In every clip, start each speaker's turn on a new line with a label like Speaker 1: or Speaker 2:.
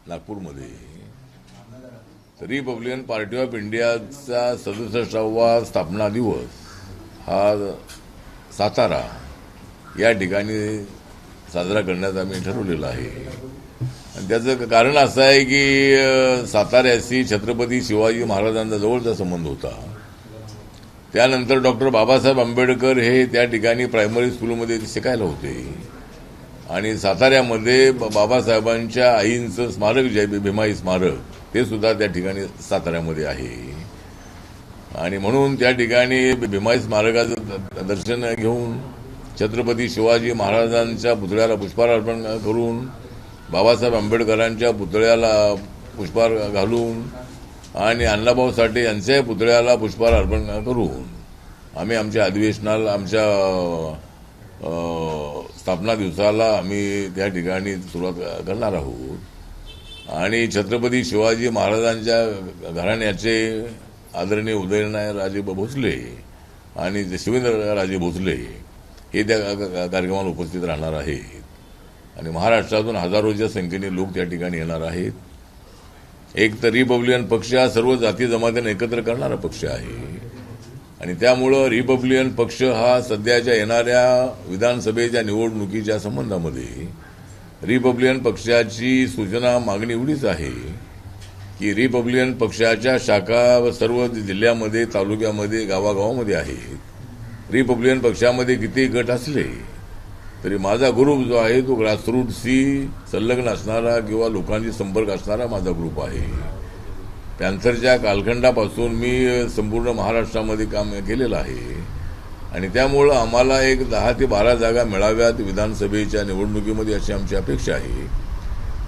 Speaker 1: नागपूरमध्ये Republican party of इंडियाचा 67वा स्थापना दिवस हा सातारा या ठिकाणी साजरा करण्याचा आम्ही ठरवलेला आहे. आणि त्याचं कारण असं आहे की साताऱ्याशी छत्रपती शिवाजी महाराजांचा जवळचा संबंध होता. त्यानंतर डॉक्टर बाबासाहेब आंबेडकर हे त्या ठिकाणी प्रायमरी स्कूलमध्ये शिकायला होते आणि साताऱ्यामध्ये बाबासाहेबांच्या आईंचं स्मारक जे आहे भीमाई स्मारक ते सुद्धा त्या ठिकाणी साताऱ्यामध्ये आहे. आणि म्हणून त्या ठिकाणी भीमाई स्मारकाचं दर्शन घेऊन छत्रपती शिवाजी महाराजांच्या पुतळ्याला पुष्पहार अर्पण करून बाबासाहेब आंबेडकरांच्या पुतळ्याला पुष्पहार घालून आणि अण्णाभाऊ साठे यांच्या पुतळ्याला पुष्पहार अर्पण करून आम्ही आमच्या अधिवेशनाला आमच्या स्थापना दिवसाला आम्ही त्या ठिकाणी सुरुवात करणार आहोत. आणि छत्रपती शिवाजी महाराजांच्या घराण्याचे आदरणीय उदयनराजे भोसले आणि शिवेंद्रराजे भोसले हे त्या कार्यक्रमाला उपस्थित राहणार आहेत. आणि महाराष्ट्रातून हजारोच्या संख्येने लोक त्या ठिकाणी येणार आहेत. एक तर रिपब्लिकन पक्ष हा सर्व जाती जमातींना एकत्र करणारा पक्ष आहे आणि त्यामुळं रिपब्लिकन पक्ष हा सध्याच्या येणाऱ्या विधानसभेच्या निवडणुकीच्या संबंधामध्ये रिपब्लिकन पक्षाची सूचना मागणी एवढीच आहे की रिपब्लिकन पक्षाच्या शाखा सर्व जिल्ह्यामध्ये तालुक्यामध्ये गावागावामध्ये आहेत. रिपब्लिकन पक्षामध्ये किती गट असले तरी माझा ग्रुप जो आहे तो ग्रासरूटशी संलग्न असणारा किंवा लोकांशी संपर्क असणारा माझा ग्रुप आहे. पॅन्थरच्या कालखंडापासून मी संपूर्ण महाराष्ट्रामध्ये काम केलेलं आहे आणि त्यामुळं आम्हाला एक 10 ते 12 जागा मिळाव्यात विधानसभेच्या निवडणुकीमध्ये अशी आमची अपेक्षा आहे.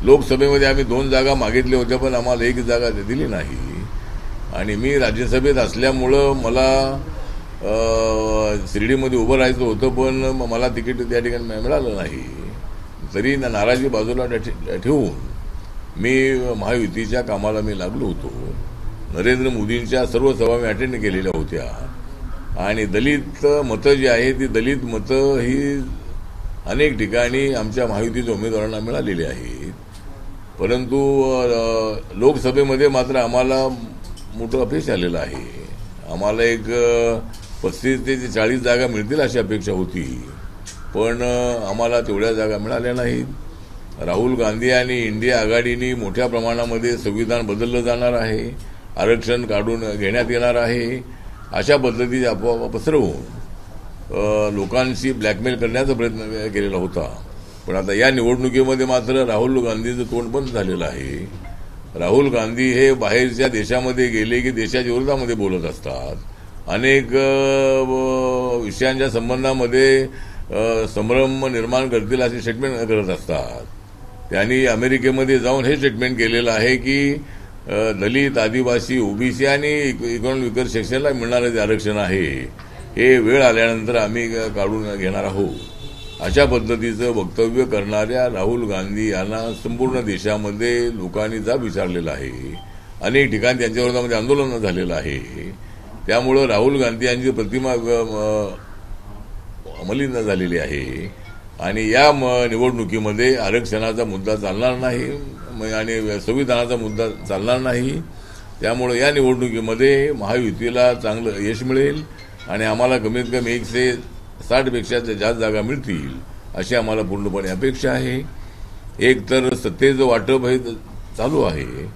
Speaker 1: लोकसभेमध्ये आम्ही 2 जागा मागितल्या होत्या पण आम्हाला 1 जागा दिली नाही. आणि मी राज्यसभेत असल्यामुळं मला शिर्डीमध्ये उभं राहायचं होतं पण मला तिकीट त्या ठिकाणी मिळालं नाही. तरी नाराजी बाजूला ठेवून मी महायुतीच्या कामाला मी लागलो होतो. नरेंद्र मोदींच्या सर्व सभा मी अटेंड केलेल्या होत्या आणि दलित मतं जी आहे ती दलित मतं ही अनेक ठिकाणी आमच्या महायुतीच्या उमेदवारांना मिळालेली आहेत. परंतु लोकसभेमध्ये मात्र आम्हाला मोठं अपयश आलेलं आहे. आम्हाला एक 35 ते 40 जागा मिळतील अशी अपेक्षा होती पण आम्हाला तेवढ्या जागा मिळाल्या नाहीत. राहुल गांधी आणि इंडिया आघाडीने मोठ्या प्रमाणामध्ये संविधान बदललं जाणार आहे, आरक्षण काढून घेण्यात येणार आहे अशा पद्धतीचे अफवा पसरवून लोकांशी ब्लॅकमेल करण्याचा प्रयत्न केलेला होता. पण आता या निवडणुकीमध्ये मात्र राहुल गांधीचं तोंड बंद झालेलं आहे. राहुल गांधी हे बाहेरच्या देशामध्ये गेले की देशाच्या विरोधामध्ये बोलत असतात. अनेक विषयांच्या संबंधामध्ये संभ्रम निर्माण करतील असे स्टेटमेंट करत असतात. त्यांनी अमेरिकेमध्ये जाऊन हे स्टेटमेंट केलेलं आहे की दलित, आदिवासी, ओबीसी आणि इकॉनॉमिक विकर सेक्शनला मिळणारं जे आरक्षण आहे हे वेळ आल्यानंतर आम्ही काढून घेणार आहोत अशा पद्धतीचं वक्तव्य करणाऱ्या राहुल गांधी यांना संपूर्ण देशामध्ये लोकांनी जाब विचारलेला आहे. अनेक ठिकाणी त्यांच्या विरोधामध्ये आंदोलन झालेलं आहे. त्यामुळं राहुल गांधी यांची प्रतिमा मलिन झालेली आहे आणि या निवडणुकीमध्ये आरक्षणाचा मुद्दा चालणार नाही आणि संविधानाचा मुद्दा चालणार नाही. त्यामुळं या निवडणुकीमध्ये महायुतीला चांगलं यश मिळेल आणि आम्हाला कमीत कमी 160 पेक्षा जास्त जागा मिळतील अशी आम्हाला पूर्णपणे अपेक्षा आहे. एक तर सत्तेचं वाटप हे चालू आहे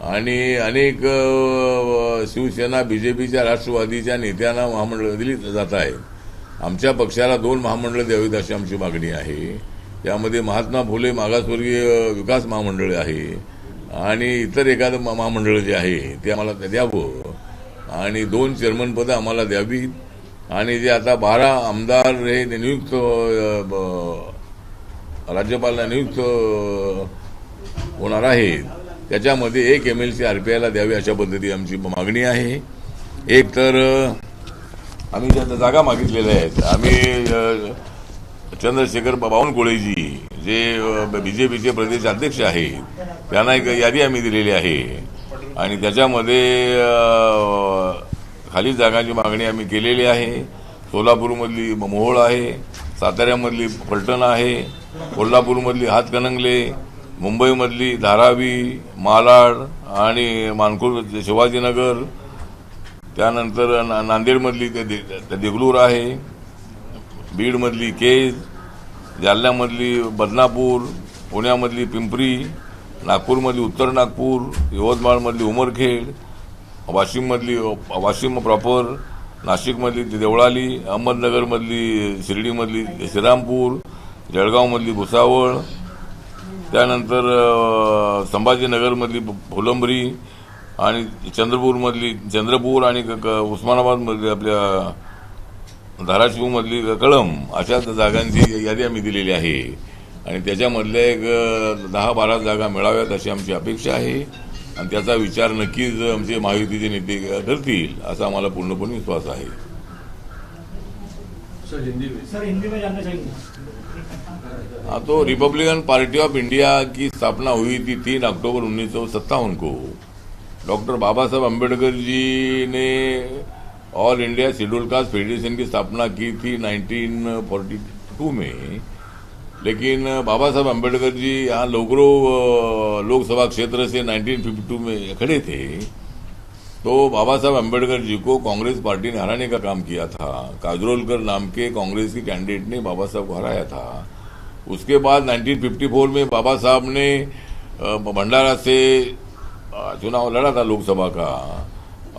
Speaker 1: आणि अनेक शिवसेना, बीजेपीच्या, राष्ट्रवादीच्या नेत्यांना महामंडळ दिली जात आहेत. आमच्या पक्षाला 2 महामंडळ द्यावीत अशी आमची मागणी आहे. त्यामध्ये महात्मा फुले मागासवर्गीय विकास महामंडळ आहे आणि इतर एखादं महामंडळ जे आहे ते आम्हाला द्यावं आणि 2 चेअरमनपदं आम्हाला द्यावीत आणि जे आता 12 आमदार हे नियुक्त राज्यपालांना नियुक्त होणार आहेत त्याच्यामध्ये 1 MLC RPIला द्यावी अशा पद्धती आमची मागणी आहे. एक तर आम्ही ज्या जागा मागितलेल्या आहेत आम्ही चंद्रशेखर बावनकुळेजी जे बीजेपीचे प्रदेश अध्यक्ष आहेत त्यांना एक यादी आम्ही दिलेली आहे आणि त्याच्यामध्ये खाली जागांची मागणी आम्ही केलेली आहे. सोलापूरमधली मोहोळ आहे, साताऱ्यामधली फलटण आहे, कोल्हापूरमधली हातकणंगले, मुंबईमधली धारावी, मालाड आणि मानखुर्द शिवाजीनगर, त्यानंतर नांदेडमधली ते देगलूर आहे, बीडमधली केज, जालन्यामधली बदनापूर, पुण्यामधली पिंपरी, नागपूरमधली उत्तर नागपूर, यवतमाळमधली उमरखेड, वाशिम प्रॉपर, नाशिकमधली देवळाली, अहमदनगरमधली शिर्डीमधली श्रीरामपूर, जळगावमधली भुसावळ, त्यानंतर संभाजीनगरमधली फुलंब्री आणि चंद्रपूर आणि उस्मानाबादमधली आपल्या धाराशिवमधली कळंब, अशा जागांची यादी आम्ही दिलेली आहे आणि त्याच्यामधल्या एक 10-12 जागा मिळाव्यात अशी आमची अपेक्षा आहे आणि त्याचा विचार नक्कीच आमचे महायुतीचे नेते करतील असा आम्हाला पूर्णपणे विश्वास आहे.
Speaker 2: सर हिंदी में जानना चाहेंगे.
Speaker 1: हाँ, तो रिपब्लिकन पार्टी ऑफ इंडिया की स्थापना हुई थी 3 अक्टूबर 1957 को. डॉक्टर बाबा साहब अम्बेडकर जी ने all India schedule caste federation की स्थापना की थी 1942 में. लेकिन बाबा साहब अम्बेडकर जी यहाँ लोगरो लोकसभा क्षेत्र से 1952 में खड़े थे. तो बाबा साहब अम्बेडकर जी को कांग्रेस पार्टी ने हराने का काम किया था. काजरोलकर नाम के कांग्रेस के कैंडिडेट ने बाबा साहब को हराया था. उसके बाद 1954 में बाबा साहब ने भंडारा से चुनाव लड़ा था लोकसभा का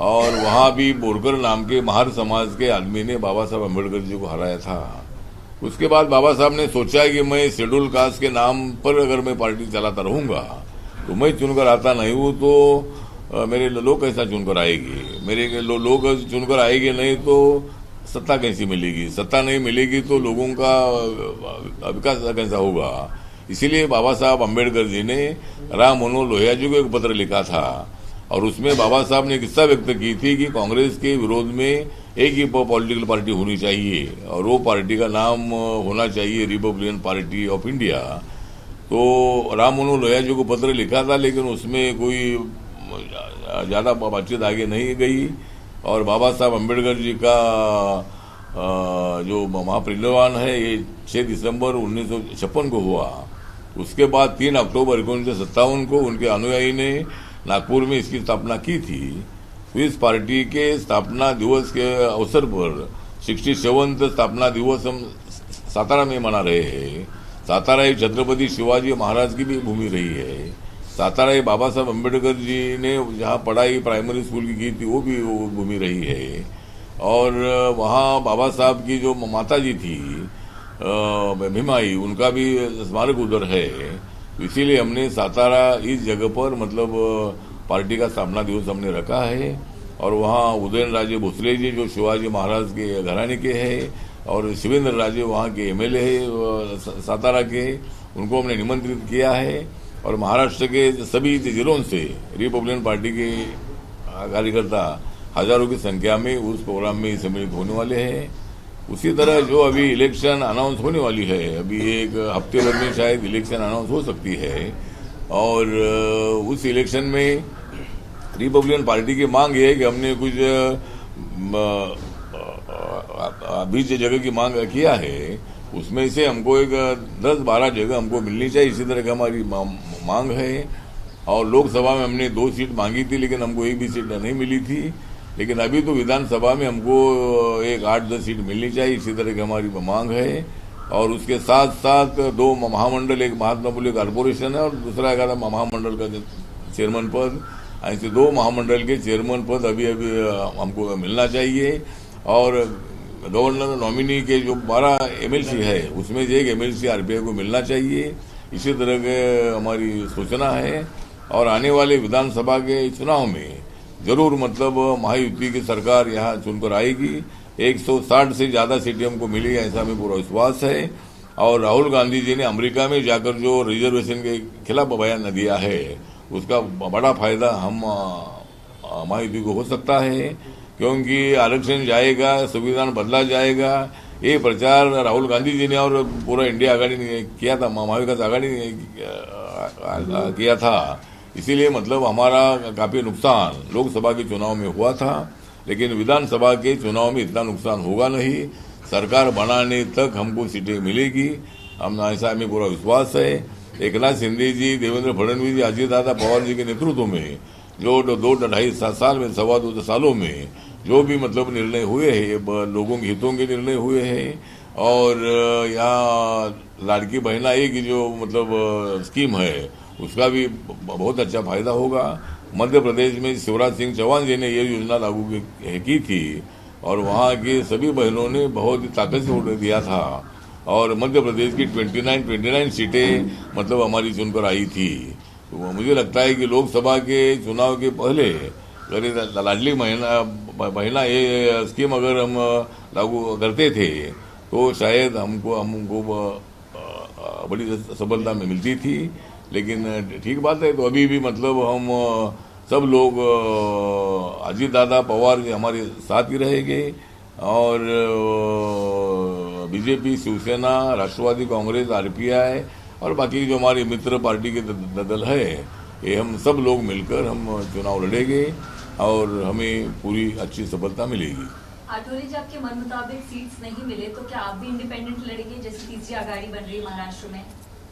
Speaker 1: और वहां भी बोरकर नाम के महार समाज के आदमी ने बाबा साहब अम्बेडकर जी को हराया था. उसके बाद बाबा साहब ने सोचा कि मैं शेड्यूल कास्ट के नाम पर अगर मैं पार्टी चलाता रहूंगा तो मैं चुनकर आता नहीं हूं तो मेरे लोग कैसा चुनकर आएगी, मेरे लोग चुनकर आएंगे नहीं तो सत्ता कैसी मिलेगी, सत्ता नहीं मिलेगी तो लोगों का विकास कैसा होगा. इसीलिए बाबा साहब अम्बेडकर जी ने राम मनोहर लोहिया जी को एक पत्र लिखा था और उसमें बाबा साहब ने एक इच्छा व्यक्त की थी कि कांग्रेस के विरोध में एक ही पॉलिटिकल पार्टी होनी चाहिए और वो पार्टी का नाम होना चाहिए रिपब्लिकन पार्टी ऑफ इंडिया. तो राम मनोहर लोहिया जी को पत्र लिखा था लेकिन उसमें कोई ज्यादा बातचीत आगे नहीं गई और बाबा साहब अम्बेडकर जी का जो महापरिनिर्वाण है ये 6 दिसंबर 1956 को हुआ. उसके बाद 3 अक्टूबर 1957 को उनके अनुयायी ने नागपुर में इसकी स्थापना की थी. तो इस पार्टी के स्थापना दिवस के अवसर पर 67वां स्थापना दिवस हम सातारा में मना रहे हैं. सातारा एक छत्रपति शिवाजी महाराज की भी भूमि रही है. सातारा एक बाबा साहब अम्बेडकर जी ने जहाँ पढ़ाई प्राइमरी स्कूल की थी वो भी भूमि रही है और वहाँ बाबा साहब की जो माता जी थी भीमाई, उनका भी स्मारक उधर है. इसीलिए हमने सातारा इस जगह पर मतलब पार्टी का स्थापना दिवस हमने रखा है और वहाँ उदयन राजे भोसले जी जो शिवाजी महाराज के घराने के हैं और शिवेंद्र राजे वहाँ के एमएलए है सातारा के, उनको हमने निमंत्रित किया है और महाराष्ट्र के सभी जिलों से रिपब्लिकन पार्टी के कार्यकर्ता हजारों की संख्या में उस प्रोग्राम में सम्मिलित होने वाले हैं. उसी तरह जो अभी इलेक्शन अनाउंस होने वाली है, अभी एक हफ्ते भर में शायद इलेक्शन अनाउंस हो सकती है और उस इलेक्शन में रिपब्लिकन पार्टी की मांग है कि हमने कुछ 20 जगह की मांग किया है, उसमें से हमको एक 10-12 जगह हमको मिलनी चाहिए. इसी तरह की हमारी मांग है और लोकसभा में हमने 2 सीट मांगी थी लेकिन हमको एक भी सीट नहीं मिली थी. लेकिन अभी तो विधानसभा में हमको एक 8-10 सीट मिलनी चाहिए. इसी तरह की हमारी मांग है और उसके साथ साथ 2 महामंडल, एक महात्मा फुले कॉर्पोरेशन है और दूसरा एक महामंडल का चेयरमैन पद. ऐसे 2 महामंडल के चेयरमैन पद अभी हमको मिलना चाहिए और गवर्नर नॉमिनी के जो 12 एमएलसी है उसमें से एक एमएलसी आरपीआई को मिलना चाहिए. इसी तरह के हमारी सूचना है और आने वाले विधानसभा के चुनाव में जरूर मतलब महायुति की सरकार यहाँ चुनकर आएगी. 160 से ज्यादा सीटें हमको मिली ऐसा हमें पूरा विश्वास है और राहुल गांधी जी ने अमेरिका में जाकर जो रिजर्वेशन के खिलाफ बयान दिया है उसका बड़ा फायदा हम महायुति को हो सकता है क्योंकि आरक्षण जाएगा, संविधान बदला जाएगा. ये प्रचार राहुल गांधी जी ने और पूरा इंडिया आघाड़ी ने किया था, महाविकास आघाड़ी ने किया था. इसीलिए मतलब हमारा काफी नुकसान लोकसभा के चुनाव में हुआ था लेकिन विधानसभा के चुनाव में इतना नुकसान होगा नहीं. सरकार बनाने तक हमको सीटें मिलेगी, हम ऐसा हमें पूरा विश्वास है एकनाथ शिंदे जी, देवेंद्र फडणवीस जी, अजीतदादा पवार जी के नेतृत्व में जो 2-2.5 साल में, 2.25 सालों में जो भी मतलब निर्णय हुए हैं, लोगों के हितों के निर्णय हुए हैं। और यहाँ लाड़की बहना एक जो मतलब स्कीम है उसका भी बहुत अच्छा फायदा होगा। मध्य प्रदेश में शिवराज सिंह चौहान जी ने ये योजना लागू की थी और वहाँ की सभी बहनों ने बहुत ही ताकत से वोट दिया था और मध्य प्रदेश की 29 सीटें मतलब हमारी चुनकर आई थी। तो मुझे लगता है कि लोकसभा के चुनाव के पहले अगर लाडली बहना ये स्कीम अगर हम लागू करते थे तो शायद हमको बड़ी सफलता में मिलती थी। लेकिन ठीक बात है, तो अभी भी मतलब हम सब लोग अजीत दादा पवार जी हमारे साथ ही रहेंगे और बीजेपी, शिवसेना, राष्ट्रवादी कांग्रेस, आरपीआई और बाकी जो हमारे मित्र पार्टी के दल है, ये हम सब लोग मिलकर हम चुनाव लड़ेंगे और हमें पूरी अच्छी सफलता मिलेगी।
Speaker 3: आठवले जी, आपके मन मुताबिक सीट्स नहीं मिले तो क्या आप भी इंडिपेंडेंट लड़ेंगे, जैसे तीसरी आघाड़ी बन रही है महाराष्ट्र में?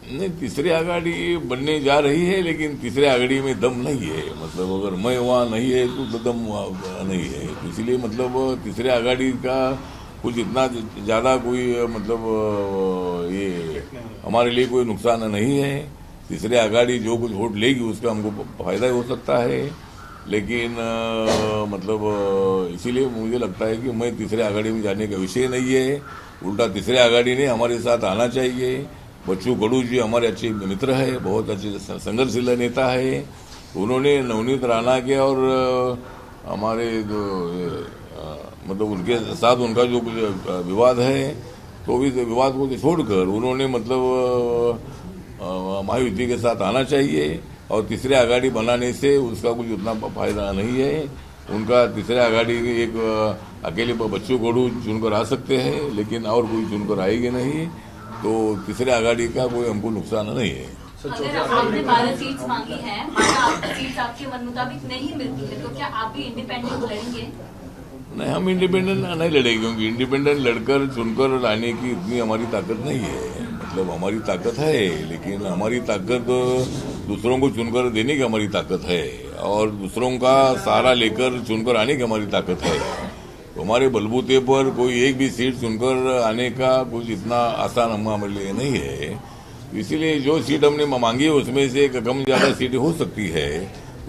Speaker 1: नहीं, तीसरी आघाड़ी बनने जा रही है लेकिन तीसरी आघाड़ी में दम नहीं है। मतलब अगर मैं वहाँ नहीं है तो दम नहीं है, तो इसलिए मतलब तीसरी आघाड़ी का कुछ इतना ज़्यादा कोई मतलब ये हमारे लिए कोई नुकसान नहीं है। तीसरी आघाड़ी जो कुछ वोट लेगी उसका हमको फायदा हो सकता है, लेकिन मतलब इसीलिए मुझे लगता है कि मैं तीसरी आघाड़ी में जाने का विषय नहीं है। उल्टा तीसरी आघाड़ी ने हमारे साथ आना चाहिए। बच्चू कडू जी हमारे अच्छे मित्र है, बहुत अच्छे संघर्षशील नेता है। उन्होंने नवनीत राणा के और हमारे जो मतलब उनके साथ उनका जो विवाद है तो इस विवाद को छोड़कर उन्होंने मतलब महायुति के साथ आना चाहिए और तीसरी आघाड़ी बनाने से उसका कुछ उतना फायदा नहीं है। उनका तीसरी आघाड़ी एक अकेले बच्चू कडू चुनकर आ सकते हैं लेकिन और कोई चुनकर आएगी नहीं, तो तीसरी आघाड़ी का कोई हमको नुकसान नहीं है।
Speaker 3: अगर आपने 12 सीट्स मांगी हैं, माना सीट्स आपके मन मुताबिक नहीं मिलती है, तो क्या आप भी इंडिपेंडेंट लड़ेंगे?
Speaker 1: नहीं, हम इंडिपेंडेंट नहीं लड़ेंगे क्योंकि इंडिपेंडेंट लड़कर चुनकर लाने की इतनी हमारी ताकत नहीं है। मतलब हमारी ताकत है लेकिन हमारी ताकत दूसरों को चुनकर देने की हमारी ताकत है और दूसरों का सहारा लेकर चुनकर आने की हमारी ताकत है। तो हमारे बलबूते पर कोई एक भी सीट चुनकर आने का कुछ इतना आसान हमारे लिए नहीं है। इसीलिए जो सीट हमने मांगी है उसमें से कम ज़्यादा सीटें हो सकती है,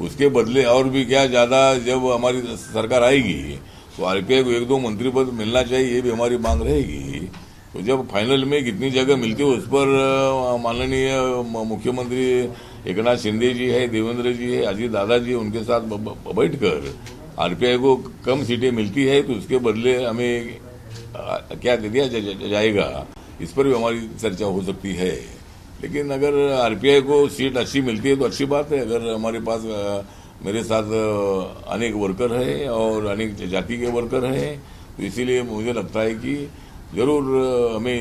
Speaker 1: उसके बदले और भी क्या ज़्यादा जब हमारी सरकार आएगी तो आरपीआई को 1-2 मंत्री पद मिलना चाहिए, ये भी हमारी मांग रहेगी। तो जब फाइनल में कितनी जगह मिलती है उस पर माननीय मुख्यमंत्री एकनाथ शिंदे जी है, देवेंद्र जी है, अजीत दादा जी, उनके साथ बैठकर आरपीआई को कम सीटें मिलती है तो उसके बदले हमें क्या दे दिया जाएगा, इस पर भी हमारी चर्चा हो सकती है। लेकिन अगर आरपीआई को सीट अच्छी मिलती है तो अच्छी बात है। अगर हमारे पास मेरे साथ अनेक वर्कर है और अनेक जाति के वर्कर हैं तो इसीलिए मुझे लगता है कि जरूर हमें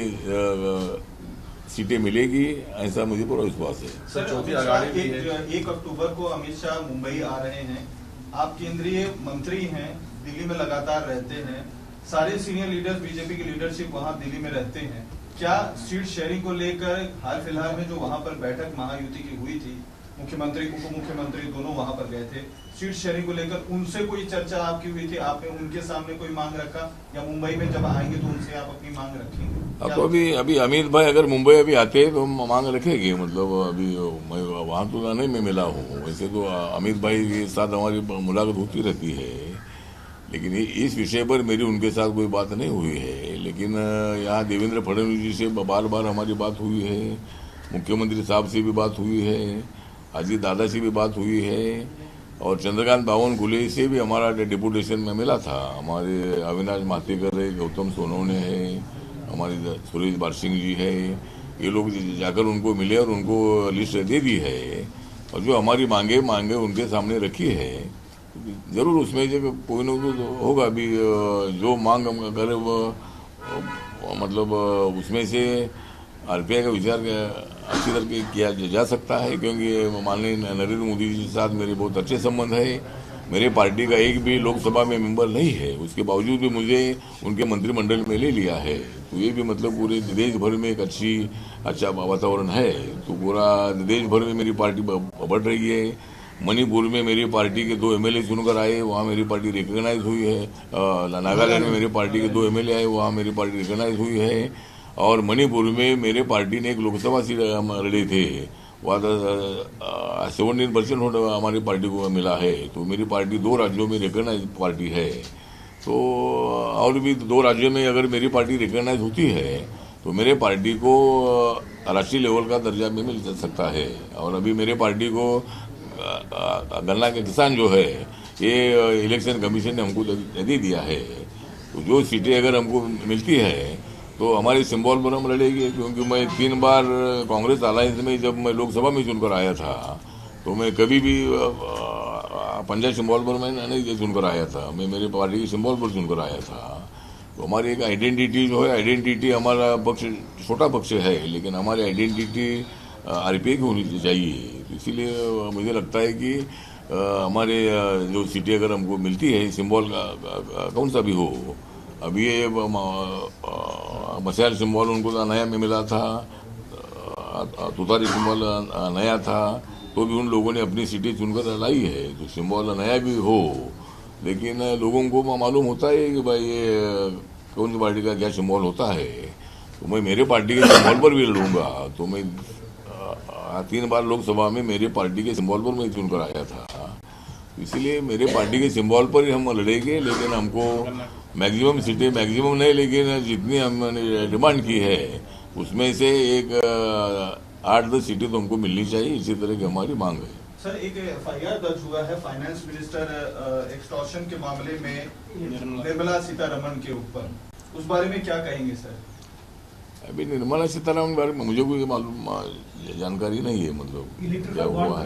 Speaker 1: सीटें मिलेगी, ऐसा मुझे पूरा विश्वास है।
Speaker 4: सर, 1 अक्टूबर को अमित शाह मुंबई आ रहे हैं, आप केंद्रीय मंत्री हैं, दिल्ली में लगातार रहते हैं, सारे सीनियर लीडर्स बीजेपी की लीडरशिप वहां दिल्ली में रहते हैं, क्या सीट शेयरिंग को लेकर हाल फिलहाल में जो वहां पर बैठक महायुति की हुई थी, मुख्यमंत्री उप मुख्यमंत्री दोनों वहां पर गए थे, सीट शेयरिंग को लेकर उनसे कोई चर्चा आपकी हुई थी? आपने उनके सामने कोई मांग रखा या मुंबई में जब आएंगे तो उनसे आप अपनी मांग रखेंगे?
Speaker 1: अब अभी अमित भाई अगर मुंबई अभी आते हैं तो हम मांग रखेंगे। मतलब अभी मैं वहाँ तो नहीं मैं मिला हूँ, वैसे तो अमित भाई के साथ हमारी मुलाकात होती रहती है, लेकिन इस विषय पर मेरी उनके साथ कोई बात नहीं हुई है। लेकिन यहाँ देवेंद्र फडणवीस जी से बार बार हमारी बात हुई है, मुख्यमंत्री साहब से भी बात हुई है, अजीत दादा से भी बात हुई है और चंद्रकांत बावनकुले से भी हमारा डिपुटेशन में मिला था। हमारे अविनाश मातेकर है, गौतम सोनवणे है, हमारे सुरेश बारसिंह जी है, ये लोग जाकर उनको मिले और उनको लिस्ट दे दी है और जो हमारी मांगे उनके सामने रखी है। जरूर उसमें जो कोई ना कोई होगा। अभी जो मांग हम करें वो मतलब उसमें से आरपीआई का विचार अच्छी तरह किया जा सकता है, क्योंकि माननीय नरेंद्र मोदी जी के साथ मेरे बहुत अच्छे संबंध है मेरे पार्टी का एक भी लोकसभा में मेंबर नहीं है, उसके बावजूद भी मुझे उनके मंत्रिमंडल में ले लिया है। तो ये भी मतलब पूरे देश भर में एक अच्छा वातावरण है। तो पूरा देश भर में मेरी पार्टी बढ़ रही है। मणिपुर में मेरी पार्टी के 2 एमएलए चुनकर आए, वहाँ मेरी पार्टी रिकॉग्नाइज हुई है। नागालैंड में मेरी पार्टी के 2 एमएलए आए, वहाँ मेरी पार्टी रिकॉग्नाइज हुई है। और मणिपुर में मेरे पार्टी ने एक लोकसभा सीट लड़े थे, वहाँ 17% वोट हमारी पार्टी को मिला है। तो मेरी पार्टी 2 राज्यों में रिकॉग्नाइज पार्टी है। तो और भी 2 राज्यों में अगर मेरी पार्टी रिकॉग्नाइज होती है तो मेरे पार्टी को राष्ट्रीय लेवल का दर्जा भी मिल सकता है। और अभी मेरे पार्टी को गन्ना के किसान जो है, ये इलेक्शन कमीशन ने हमको दे दिया है। तो जो सीटें अगर हमको मिलती है तो हमारे सिंबल पर हम लड़ेंगे, क्योंकि मैं 3 बार कांग्रेस अलायंस में जब मैं लोकसभा में चुनकर आया था तो मैं कभी भी पंजाब सिंबल पर मैं नहीं चुनकर आया था, मैं मेरे पार्टी के सिंबल पर चुनकर आया था। तो हमारी एक आइडेंटिटी जो है, आइडेंटिटी हमारा पक्ष छोटा पक्ष है, लेकिन हमारी आइडेंटिटी आरपीआई की होनी चाहिए। तो इसीलिए मुझे लगता है कि हमारे जो सीटें अगर हमको मिलती है, सिंबल का कौन सा भी हो, अभी ये मसाइल सिंबल उनको नया में मिला था, तुतारी सिंबल नया था, तो भी उन लोगों ने अपनी सीटें चुनकर लाई है। तो सिंबल नया भी हो, लेकिन लोगों को मालूम होता है कि भाई ये कौन सी पार्टी का क्या सिंबल होता है। तो मैं मेरे पार्टी के सिंबल पर भी लड़ूंगा। तो मैं 3 बार लोकसभा में मेरे पार्टी के सिंबल पर मैं चुनकर आया था, इसीलिए मेरे पार्टी के सिंबल पर ही हम लड़ेंगे। लेकिन हमको मैक्सिमम सीटें, मैक्सिमम नहीं, लेकिन जितनी हमने डिमांड की है उसमें से एक 8-10 सीटें तो हमको मिलनी चाहिए। इसी तरह की हमारी मांग है।
Speaker 4: सर, एक एफआईआर दर्ज हुआ है फाइनेंस मिनिस्टर एक्सटॉर्शन के मामले में निर्मला सीतारमण के ऊपर, उस बारे में क्या कहेंगे सर?
Speaker 1: अभी निर्मला सीतारमण बारे में मुझे कोई मालूम जानकारी नहीं है, मतलब क्या हुआ है।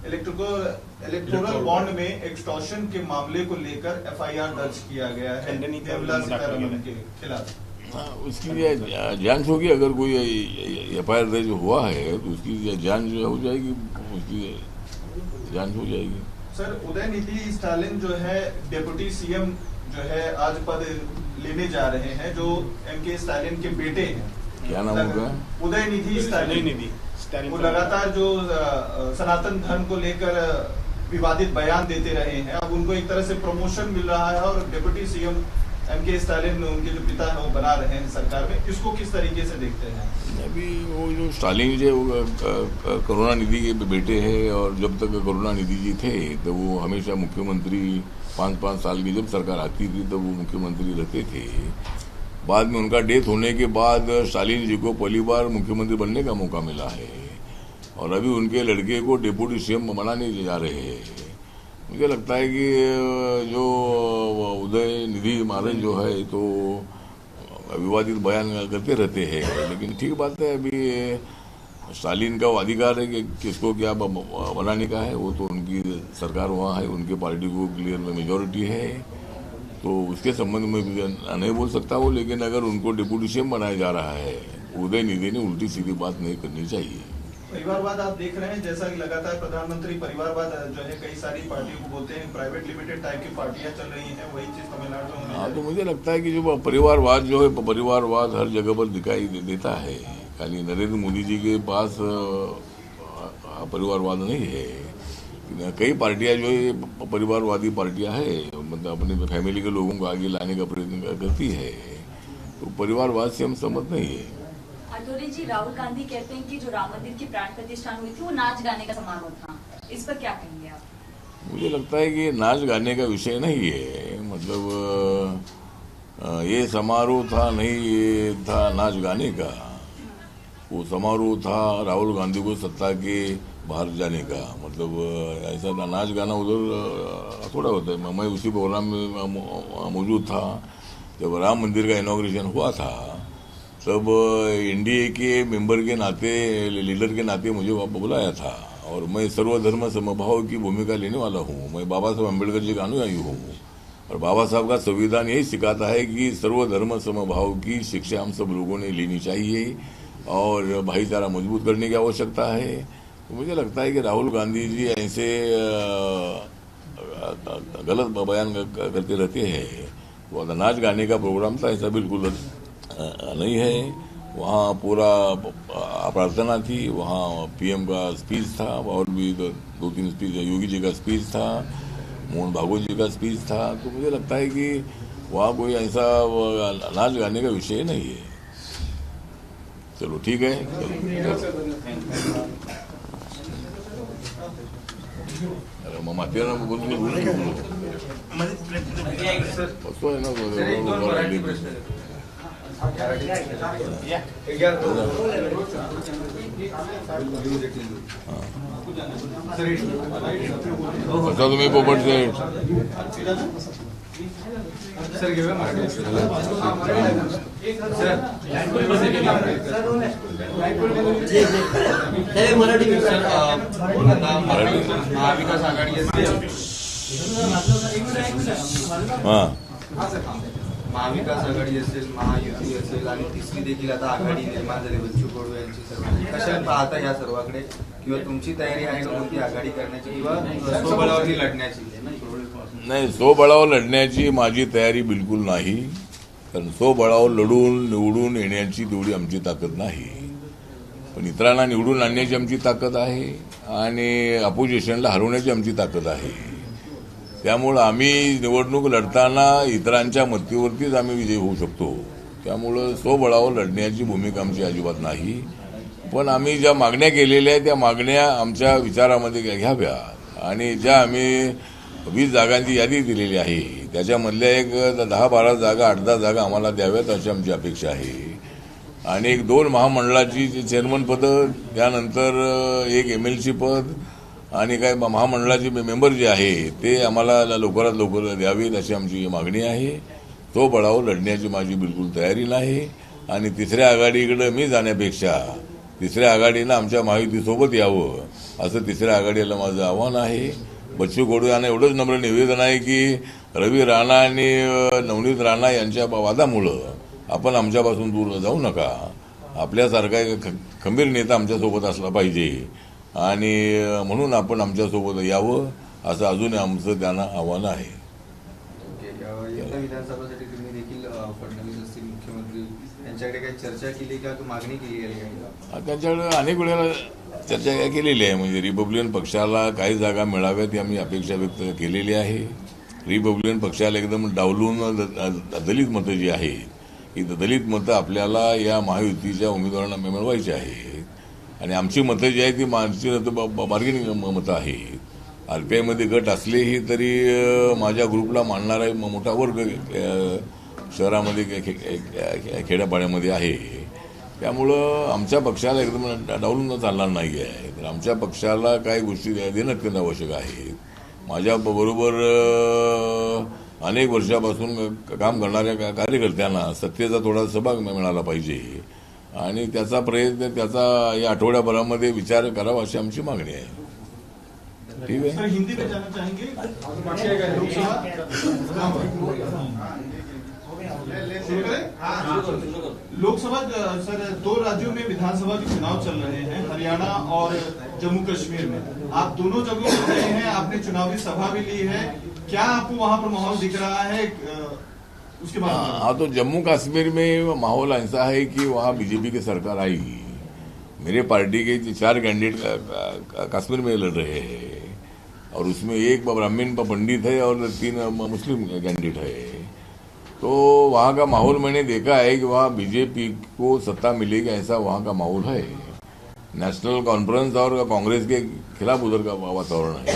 Speaker 4: इलेक्टोरल बॉन्ड में एक्सटॉर्शन के मामले को लेकर एफआईआर दर्ज किया गया है निर्मला सीतारमण के खिलाफ।
Speaker 1: हाँ, उसकी जांच होगी। अगर कोई एफआईआर दर्ज हुआ है तो उसकी जांच हो जाएगी, उसकी जांच हो जाएगी।
Speaker 4: सर, उदयनिधि स्टालिन जो है डिप्टी सीएम जो है आज पद लेने जा रहे हैं, जो एमके स्टालिन के बेटे हैं।
Speaker 1: क्या नाम होगा?
Speaker 4: उदयनिधि स्टालिन। वो लगातार जो सनातन धर्म को लेकर विवादित बयान देते रहे हैं, अब उनको एक तरह से प्रमोशन मिल रहा है और डिप्टी सीएम एमके स्टालिन उनके जो पिता है वो बना रहे हैं सरकार में। इसको किस तरीके से देखते हैं?
Speaker 1: अभी वो जो स्टालिन जो करुणानिधि के बेटे हैं, और जब तक करुणानिधि जी थे तो वो हमेशा मुख्यमंत्री 5-5 साल की जब सरकार आती थी तब वो मुख्यमंत्री रहते थे। बाद में उनका डेथ होने के बाद स्टालिन जी को पहली बार मुख्यमंत्री बनने का मौका मिला है, और अभी उनके लड़के को डिप्टी सीएम बनाने जा रहे हैं। मुझे लगता है कि जो उदयनिधि महाराज जो है तो विवादित बयान करते रहते हैं, लेकिन ठीक बात है, अभी स्टालिन का वो अधिकार है कि किसको क्या बनाने का है, वो तो उनकी सरकार वहाँ है, उनके पार्टी को क्लियर में मेजॉरिटी है, तो उसके संबंध में भी नहीं बोल सकता वो। लेकिन अगर उनको डिप्टी सीएम बनाया जा रहा है, उदयनिधि ने उल्टी सीधी बात नहीं करनी चाहिए।
Speaker 4: परिवारवाद आप देख रहे हैं, जैसा कि लगातार प्रधानमंत्री परिवारवाद जो है कई सारी पार्टियों को बोलते हैं, प्राइवेट लिमिटेड टाइप की पार्टियां चल रही हैं, वही चीज तमिलनाडु में।
Speaker 1: हाँ, तो मुझे लगता है कि जो परिवारवाद जो है, परिवारवाद हर जगह पर दिखाई देता है। खाली नरेंद्र मोदी जी के पास परिवारवाद नहीं है, कई पार्टियां जो है परिवारवादी पार्टियां है, मतलब अपने फैमिली के लोगों को आगे लाने का प्रयत्न करती है। तो परिवारवाद से हम सहमत नहीं है।
Speaker 3: अतुरी जी, राहुल गांधी कहते हैं कि जो राम मंदिर की प्राण प्रतिष्ठा हुई थी वो नाच गाने का समारोह था, इस पर क्या कहेंगे आप?
Speaker 1: मुझे लगता है कि नाच गाने का विषय नहीं है, मतलब ये समारोह था नहीं, ये था नाच गाने का। वो समारोह था राहुल गांधी को सत्ता के बाहर जाने का, मतलब ऐसा नाच गाना उधर थोड़ा होता है। मैं उसी प्रोग्राम में मौजूद था जब राम मंदिर का इनॉग्रेशन हुआ था, तब एनडीए के मेंबर के नाते, लीडर के नाते मुझे वहाँ बुलाया था, और मैं सर्वधर्म समभाव की भूमिका लेने वाला हूँ। मैं बाबा साहब अम्बेडकर जी का अनुयायी हूँ, और बाबा साहब का संविधान यही सिखाता है कि सर्वधर्म समभाव की शिक्षा हम सब लोगों ने लेनी चाहिए, और भाईचारा मजबूत करने की आवश्यकता है। तो मुझे लगता है कि राहुल गांधी जी ऐसे गलत बयान करते रहते हैं। वो नाच गाने का प्रोग्राम था, ऐसा बिल्कुल नहीं है। वहाँ पूरा प्रार्थना थी, वहाँ पीएम का स्पीच था और भी दो तीन स्पीच, योगी जी का स्पीच था, मोहन भागवत जी का स्पीच था। तो मुझे लगता है कि वहाँ कोई ऐसा नाच गाने का विषय नहीं है। चलो ठीक है, अरे मामा तेरा बोलतो आहे ना आता तुम्ही पोपट सेठ
Speaker 5: महाविकास आघाडी महाविकास आघाडी असेल, महायुती असेल आणि तिसरी देखील आता आघाडी निर्माण झाली बच्चू कडू यांची सर्व. कशा पाहता या सर्वांकडे, किंवा तुमची तयारी आहे का कोणती आघाडी करण्याची किंवा स्वबळावरती लढण्याची?
Speaker 1: नाही, स्वबळावर लढण्याची माझी तयारी बिलकुल नाही. कारण स्वबळावर लढून निवडून येण्याची तेवढी आमची ताकद नाही. पण इतरांना निवडून आणण्याची आमची ताकद आहे आणि अपोजिशनला हरवण्याची आमची ताकद आहे. त्यामुळं आम्ही निवडणूक लढताना इतरांच्या मतीवरतीच आम्ही विजयी होऊ शकतो. त्यामुळं स्वबळावर लढण्याची भूमिका आमची अजिबात नाही. पण आम्ही ज्या मागण्या केलेल्या आहेत त्या मागण्या आमच्या विचारामध्ये घ्याव्या आणि ज्या आम्ही 20 जागांची यादी दिलेली आहे त्याच्यामधल्या एक 10-12 जागा 8-10 जागा आम्हाला द्याव्यात अशी आमची अपेक्षा आहे. आणि एक 2 महामंडळाची चेअरमन पदं, त्यानंतर एक MLC पद आणि काय महामंडळाचे मेंबर जे आहे ते आम्हाला लवकरात लवकर द्यावीत अशी आमची मागणी आहे. तो बळावर लढण्याची माझी बिलकुल तयारी नाही. आणि तिसऱ्या आघाडीकडे मी जाण्यापेक्षा तिसऱ्या आघाडीनं आमच्या महायुतीसोबत यावं असं तिसऱ्या आघाडीला माझं आव्हान आहे. बच्चू कडू यांना एवढंच नम्र निवेदन आहे की रवी राणा आणि नवनीत राणा यांच्या वादामुळं आपण आमच्यापासून दूर जाऊ नका. आपल्यासारखा एक खंबीर नेता आमच्यासोबत असला पाहिजे आणि म्हणून आपण आमच्यासोबत यावं असं अजून आमचं त्यांना आव्हान आहे.
Speaker 5: येत्या विधानसभेसाठी तुम्ही देखील फडणवीस असतील मुख्यमंत्री यांच्याकडे काही चर्चा केली का, मागणी केली आहे का?
Speaker 1: त्यांच्याकडे अनेक वेळेला चर्चा केलेली आहे. म्हणजे रिपब्लिकन पक्षाला काही जागा मिळाव्यात ही आम्ही अपेक्षा व्यक्त केलेली आहे. रिपब्लिकन पक्षाला एकदम डावलून दलित मतं जी आहेत ही दलित मतं आपल्याला या महायुतीच्या उमेदवारांना मिळवायची आहेत. आणि आमची मतं जी आहेत ती बार्गेनिंग मतं आहेत. RPIमध्ये गट असलेही तरी माझ्या ग्रुपला मानणारा मोठा वर्ग शहरामध्ये खेड्यापाड्यामध्ये आहे. त्यामुळं आमच्या पक्षाला एकदम डावलून चालणार नाही आहे. तर आमच्या पक्षाला काही गोष्टी देणं अत्यंत आवश्यक आहे. माझ्याबरोबर अनेक वर्षापासून काम करणाऱ्या कार्यकर्त्यांना सत्तेचा थोडा सहभाग मिळाला पाहिजे आणि त्याचा प्रयत्न त्याचा या आठवड्याभरामध्ये विचार करावा अशी आमची मागणी आहे. ठीक है,
Speaker 4: हिंदी में जाना चाहेंगे? लोकसभा सर 2 राज्यों में विधानसभा के चुनाव चल रहे हैं, हरियाणा और जम्मू कश्मीर में. आप दोनों जगहों पर गए हैं, आपने चुनावी सभा भी ली है. क्या आपको वहां पर माहौल दिख रहा है उसके बाद?
Speaker 1: हाँ, तो जम्मू कश्मीर में माहौल ऐसा है कि वहाँ बीजेपी की सरकार आएगी. मेरे पार्टी के 4 कैंडिडेट कश्मीर में लड़ रहे हैं और उसमें एक ब्राह्मण पंडित है और 3 मुस्लिम कैंडिडेट है. तो वहाँ का माहौल मैंने देखा है कि वहाँ बीजेपी को सत्ता मिलेगी ऐसा वहाँ का माहौल है. नेशनल कॉन्फ्रेंस और कांग्रेस के खिलाफ उधर का वातावरण है,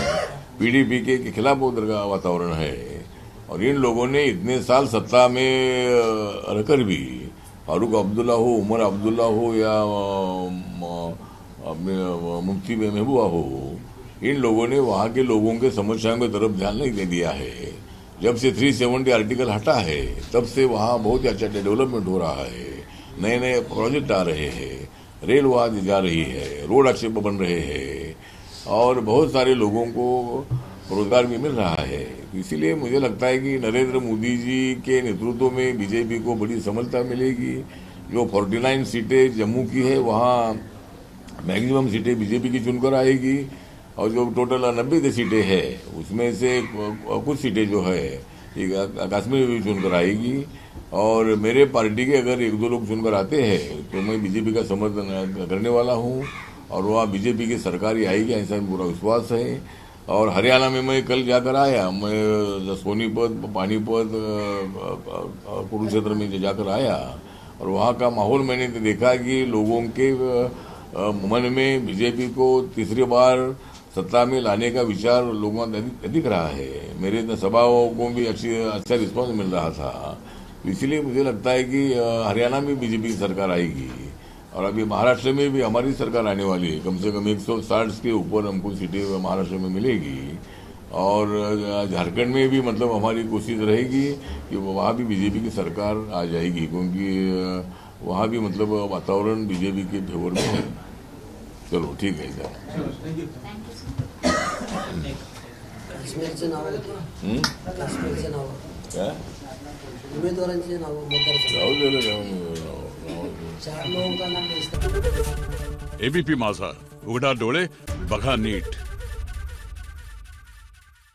Speaker 1: PDP के खिलाफ उधर का वातावरण है. और इन लोगों ने इतने साल सत्ता में रहकर भी फारूक अब्दुल्ला हो, उमर अब्दुल्ला हो या मुफ्ती महबूबा हो, इन लोगों ने वहाँ के लोगों के समस्याओं की तरफ ध्यान नहीं दे दिया है. जब से 370 आर्टिकल हटा है तब से वहाँ बहुत ही अच्छा डेवलपमेंट हो रहा है. नए नए प्रोजेक्ट आ रहे हैं, रेल वहाँ जा रही है, रोड अच्छे बन रहे हैं और बहुत सारे लोगों को रोजगार भी मिल रहा है. इसीलिए मुझे लगता है कि नरेंद्र मोदी जी के नेतृत्व में बीजेपी को बड़ी सफलता मिलेगी. जो 49 सीटें जम्मू की है वहाँ मैक्सिमम सीटें बीजेपी की चुनकर आएगी, और जो टोटल 90 सीटें हैं उसमें से कुछ सीटें जो है कश्मीर में भी चुनकर आएगी। और मेरे पार्टी के अगर 1-2 लोग चुनकर आते हैं तो मैं बीजेपी का समर्थन करने वाला हूँ, और वहाँ बीजेपी की सरकार ही आएगी, ऐसा पूरा विश्वास है। और हरियाणा में मैं कल जाकर आया, मैं सोनीपत, पानीपत, कुरुक्षेत्र में जाकर आया, और वहाँ का माहौल मैंने देखा कि लोगों के मन में बीजेपी को तीसरी बार सत्ता में लाने का विचार लोगों में दिख रहा है। मेरे सभाओं को भी अच्छा रिस्पॉन्स मिल रहा था, इसलिए मुझे लगता है कि हरियाणा में बीजेपी की सरकार आएगी, और अभी महाराष्ट्र में भी हमारी सरकार आने वाली है। कम से कम 160 के ऊपर हमको सीटें महाराष्ट्र में मिलेगी, और झारखंड में भी मतलब हमारी कोशिश रहेगी कि वहाँ भी बीजेपी की सरकार आ जाएगी, क्योंकि वहाँ भी मतलब वातावरण बीजेपी के फेवर में है। चलो ठीक है सर।
Speaker 6: काश्मीरचे नाव काश्मीरचे नाव
Speaker 1: क्या
Speaker 6: उमेदवारांचे नाव मतदारसंघ 4 लोगों का नाम लिस्ट
Speaker 7: एबीपी माझा, उघडा डोळे बघा नीट.